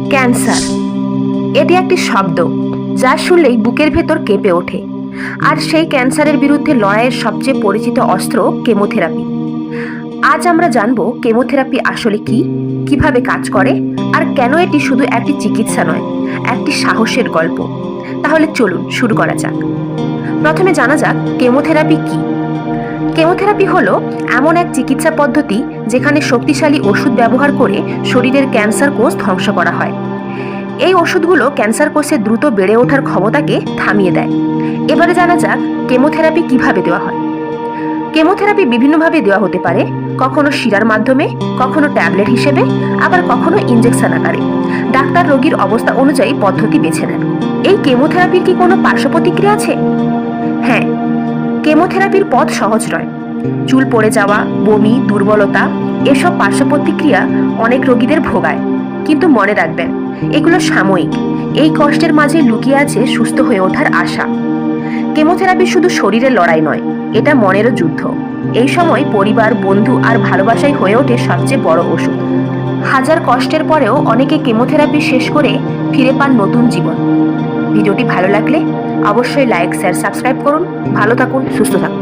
Cancer, এটি একটি শব্দ যা শুনলেই বুকের ভেতর কেঁপে ওঠে। আর সেই ক্যান্সারের বিরুদ্ধে লড়াইয়ের সবচেয়ে পরিচিত অস্ত্র কেমোথেরাপি। আজ আমরা জানব কেমোথেরাপি আসলে কি, কিভাবে কাজ করে, আর কেন এটি শুধু একটি চিকিৎসা নয়, একটি সাহসের গল্প। তাহলে চলুন শুরু করা যাক। প্রথমে জানা যাক কেমোথেরাপি কি। কেমোথেরাপি হলো এমন এক চিকিৎসা পদ্ধতি যেখানে শক্তিশালী ওষুধ ব্যবহার করে শরীরের ক্যান্সার কোষ ধ্বংস করা হয়। এই ওষুধগুলো ক্যান্সার কোষের দ্রুত বেড়ে ওঠার ক্ষমতাকে থামিয়ে দেয়। এবারে জানা যাক কেমোথেরাপি কিভাবে দেওয়া হয়। কেমোথেরাপি বিভিন্নভাবে দেওয়া হতে পারে, কখনো শিরার মাধ্যমে, কখনো ট্যাবলেট হিসেবে, আবার কখনো ইনজেকশন আকারে। ডাক্তার রোগীর অবস্থা অনুযায়ী পদ্ধতি বেছে নেন। এই কেমোথেরাপির কি কোনো পার্শ্ব প্রতিক্রিয়া আছে? হ্যাঁ, কেমোথেরাপির পথ সহজ নয়। চুল পড়ে যাওয়া, বমি, দুর্বলতা এসব পার্শ্ব প্রতিক্রিয়া অনেক রোগীদের ভোগায়। কিন্তু মনে রাখবেন, এগুলো সাময়িক। এই কষ্টের মাঝে লুকিয়ে আছে সুস্থ হয়ে ওঠার আশা। কেমোথেরাপি শুধু শরীরের লড়াই নয়, এটা মনেরও যুদ্ধ। এই সময় পরিবার, বন্ধু আর ভালোবাসাই হয়ে ওঠে সবচেয়ে বড় ওষুধ। হাজার কষ্টের পরেও অনেকে কেমোথেরাপি শেষ করে ফিরে পান নতুন জীবন। ভিডিওটি ভালো লাগলে অবশ্যই লাইক, শেয়ার, সাবস্ক্রাইব করুন। ভালো থাকুন, সুস্থ থাকুন।